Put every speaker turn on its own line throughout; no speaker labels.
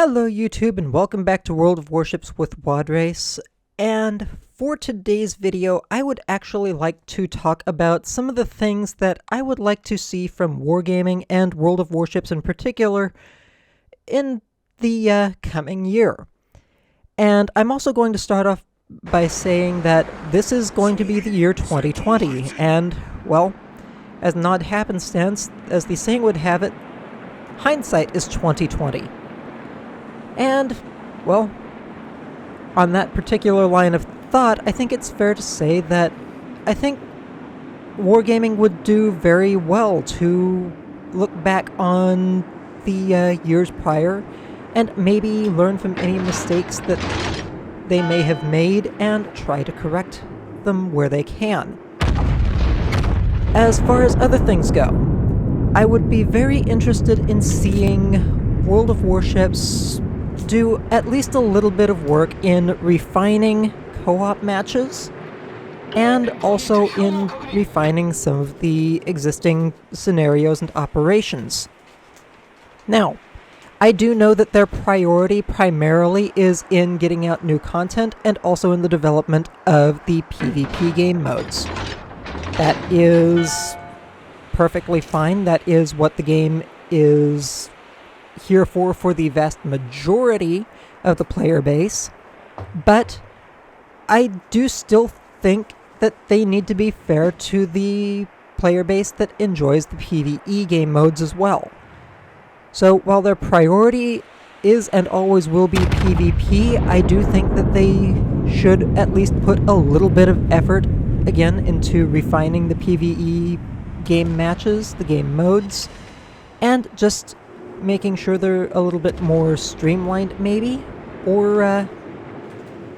Hello YouTube and welcome back to World of Warships with Wadres, and for today's video I would actually like to talk about some of the things that I would like to see from Wargaming and World of Warships in particular in the coming year. And I'm also going to start off by saying that this is going to be the year 2020, and well, as an odd happenstance, as the saying would have it, hindsight is 2020. And, well, on that particular line of thought, I think it's fair to say that I think Wargaming would do very well to look back on the years prior and maybe learn from any mistakes that they may have made and try to correct them where they can. As far as other things go, I would be very interested in seeing World of Warships do at least a little bit of work in refining co-op matches, and also in refining some of the existing scenarios and operations. Now, I do know that their priority primarily is in getting out new content and also in the development of the PvP game modes. That is perfectly fine. That is what the game is here for the vast majority of the player base, but I do still think that they need to be fair to the player base that enjoys the PvE game modes as well. So while their priority is and always will be PvP, I do think that they should at least put a little bit of effort again into refining the PvE game matches, the game modes, and just making sure they're a little bit more streamlined maybe, or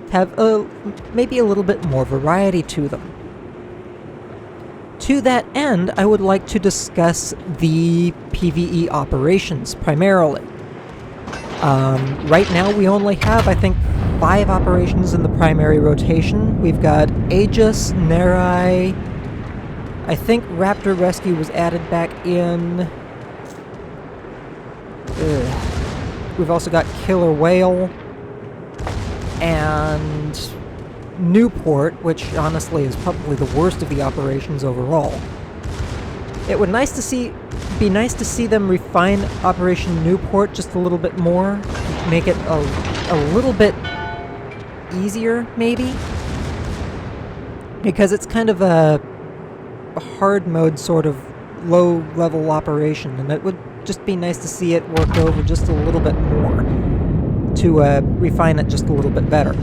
have maybe a little bit more variety to them. To that end, I would like to discuss the PvE operations primarily. Right now we only have, I think, 5 operations in the primary rotation. We've got Aegis, Nerai, I think Raptor Rescue was added back in. We've also got Killer Whale and Newport, which honestly is probably the worst of the operations overall. It would be nice to see them refine Operation Newport just a little bit more, make it a little bit easier maybe, because it's kind of a hard mode sort of low level operation, and it would just be nice to see it worked over just a little bit more to refine it just a little bit better.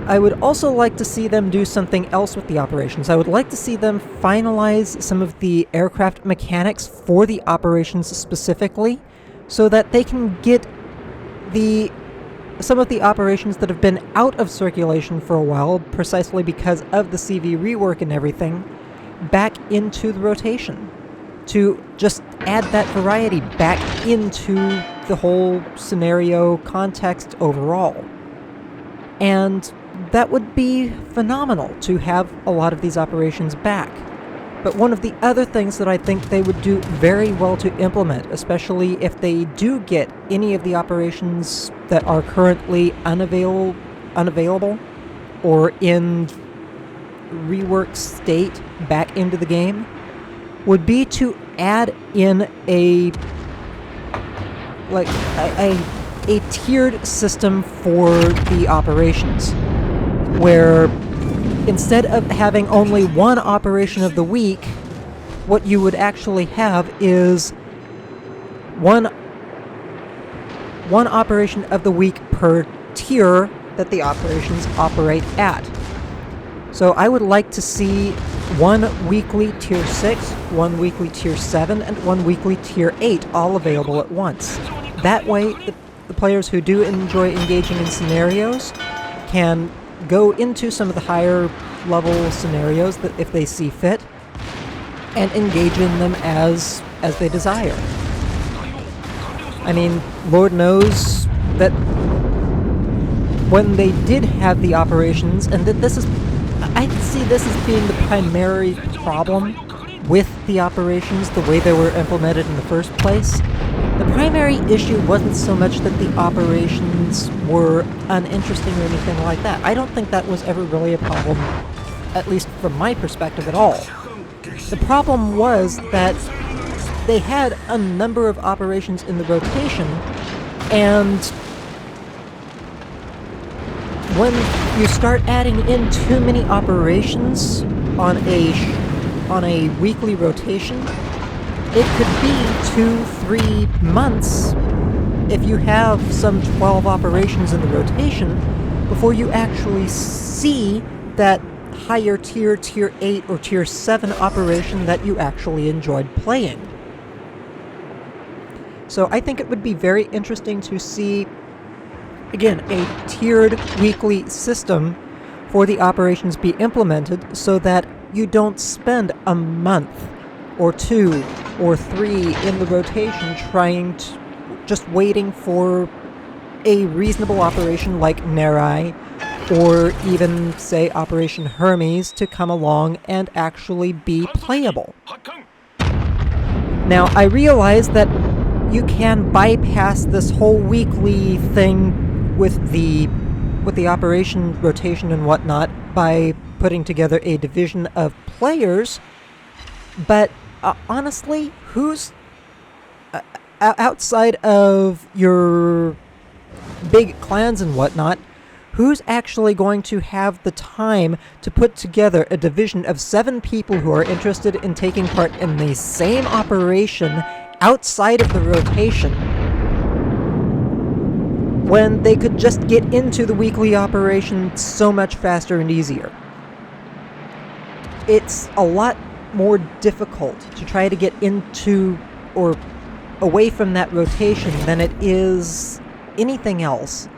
I would also like to see them do something else with the operations. I would like to see them finalize some of the aircraft mechanics for the operations specifically, so that they can get some of the operations that have been out of circulation for a while, precisely because of the CV rework and everything, back into the rotation, to just add that variety back into the whole scenario context overall. And that would be phenomenal to have a lot of these operations back. But one of the other things that I think they would do very well to implement, especially if they do get any of the operations that are currently unavailable or in rework state back into the game, would be to add in a tiered system for the operations, where instead of having only one operation of the week, what you would actually have is one operation of the week per tier that the operations operate at. So I would like to see one weekly tier 6, one weekly tier 7, and one weekly tier 8 all available at once. That way, the players who do enjoy engaging in scenarios can go into some of the higher level scenarios that if they see fit, and engage in them as they desire. I mean, Lord knows that when they did have the operations, and that I see this as being the primary problem with the operations the way they were implemented in the first place. The primary issue wasn't so much that the operations were uninteresting or anything like that. I don't think that was ever really a problem, at least from my perspective at all. The problem was that they had a number of operations in the rotation, and when you start adding in too many operations on a weekly rotation, it could be 2-3 months if you have some 12 operations in the rotation before you actually see that higher tier 8 or tier 7 operation that you actually enjoyed playing. So I think it would be very interesting to see, again, a tiered weekly system for the operations be implemented so that you don't spend a month or 2 or 3 in the rotation just waiting for a reasonable operation like Nerai or even, say, Operation Hermes to come along and actually be playable. Now, I realize that you can bypass this whole weekly thing with the operation rotation and whatnot by putting together a division of players, but honestly, who's outside of your big clans and whatnot, who's actually going to have the time to put together a division of 7 people who are interested in taking part in the same operation outside of the rotation when they could just get into the weekly operation so much faster and easier? It's a lot more difficult to try to get into or away from that rotation than it is anything else.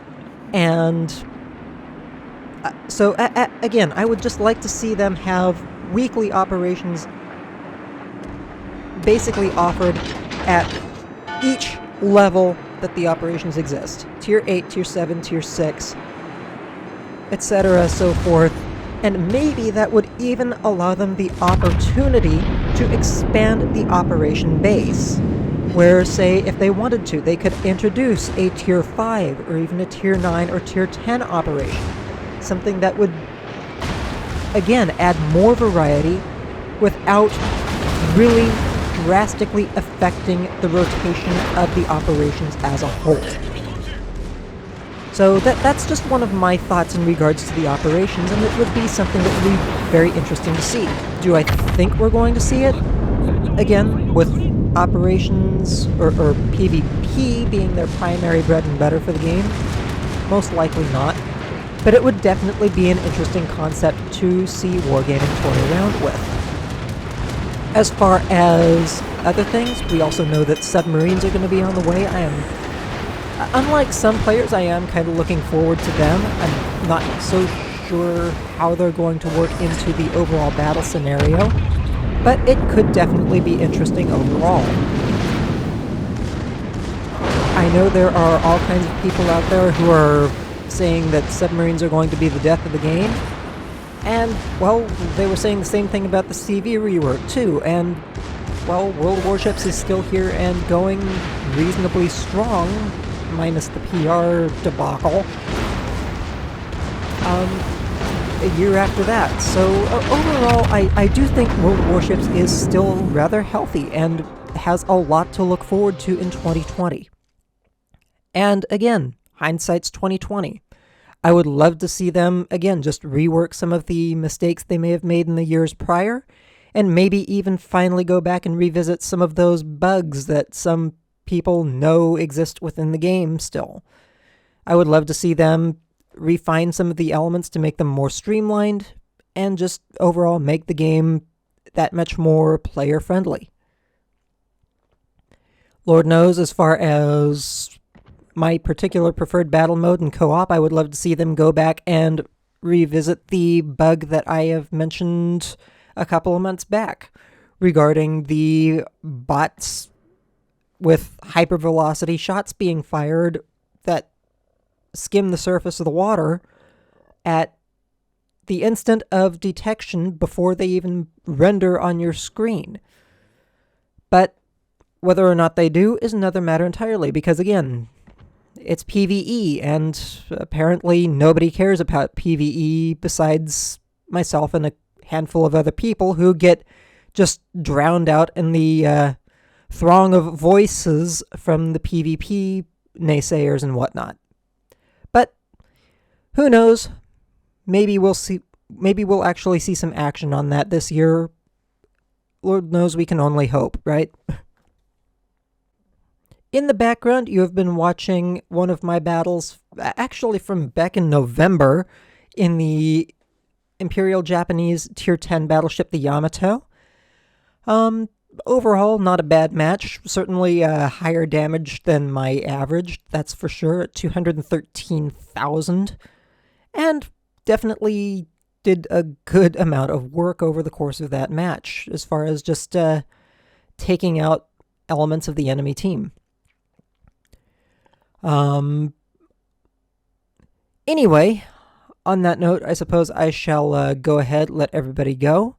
And so, again, I would just like to see them have weekly operations basically offered at each level that the operations exist. Tier 8, Tier 7, Tier 6, etc., so forth. And maybe that would even allow them the opportunity to expand the operation base. Where, say, if they wanted to, they could introduce a Tier 5 or even a Tier 9 or Tier 10 operation. Something that would, again, add more variety without really drastically affecting the rotation of the operations as a whole. So that's just one of my thoughts in regards to the operations, and it would be something that would be very interesting to see. Do I think we're going to see it? Again, with operations or PvP being their primary bread and butter for the game? Most likely not. But it would definitely be an interesting concept to see Wargaming toy around with. As far as other things, we also know that submarines are going to be on the way. Unlike some players, I am kind of looking forward to them. I'm not so sure how they're going to work into the overall battle scenario, but it could definitely be interesting overall. I know there are all kinds of people out there who are saying that submarines are going to be the death of the game, and, well, they were saying the same thing about the CV rework too, and, well, World of Warships is still here and going reasonably strong, minus the PR debacle, a year after that. So overall, I do think World of Warships is still rather healthy and has a lot to look forward to in 2020. And again, hindsight's 2020. I would love to see them, again, just rework some of the mistakes they may have made in the years prior, and maybe even finally go back and revisit some of those bugs that some people know exist within the game still. I would love to see them refine some of the elements to make them more streamlined, and just overall make the game that much more player-friendly. Lord knows, as far as my particular preferred battle mode and co-op, I would love to see them go back and revisit the bug that I have mentioned a couple of months back regarding the bots with hypervelocity shots being fired that skim the surface of the water at the instant of detection before they even render on your screen. But whether or not they do is another matter entirely, because again, it's PvE, and apparently nobody cares about PvE besides myself and a handful of other people who get just drowned out in the throng of voices from the PvP naysayers and whatnot. But who knows? Maybe we'll see. Maybe we'll actually see some action on that this year. Lord knows, we can only hope, right? In the background, you have been watching one of my battles, actually from back in November, in the Imperial Japanese Tier 10 battleship, the Yamato. Overall, not a bad match. Certainly higher damage than my average, that's for sure, at 213,000. And definitely did a good amount of work over the course of that match, as far as just taking out elements of the enemy team. Anyway, on that note, I suppose I shall go ahead, let everybody go.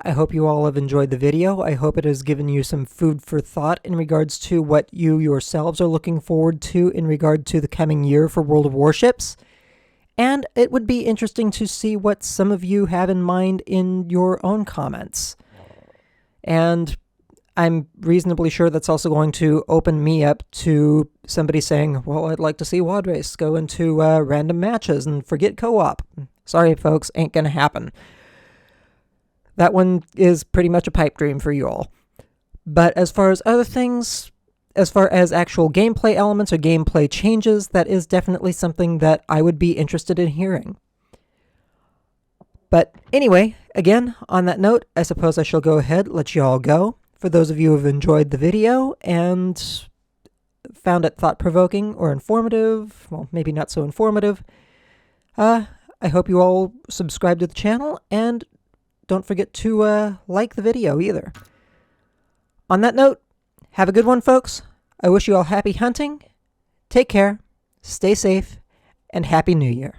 I hope you all have enjoyed the video. I hope it has given you some food for thought in regards to what you yourselves are looking forward to in regard to the coming year for World of Warships. And it would be interesting to see what some of you have in mind in your own comments. And I'm reasonably sure that's also going to open me up to somebody saying, well, I'd like to see Wadres go into random matches and forget co-op. Sorry, folks, ain't gonna happen. That one is pretty much a pipe dream for you all. But as far as other things, as far as actual gameplay elements or gameplay changes, that is definitely something that I would be interested in hearing. But anyway, again, on that note, I suppose I shall go ahead, let you all go. For those of you who have enjoyed the video and found it thought-provoking or informative, well, maybe not so informative, I hope you all subscribe to the channel, and don't forget to like the video either. On that note, have a good one, folks. I wish you all happy hunting, take care, stay safe, and Happy New Year.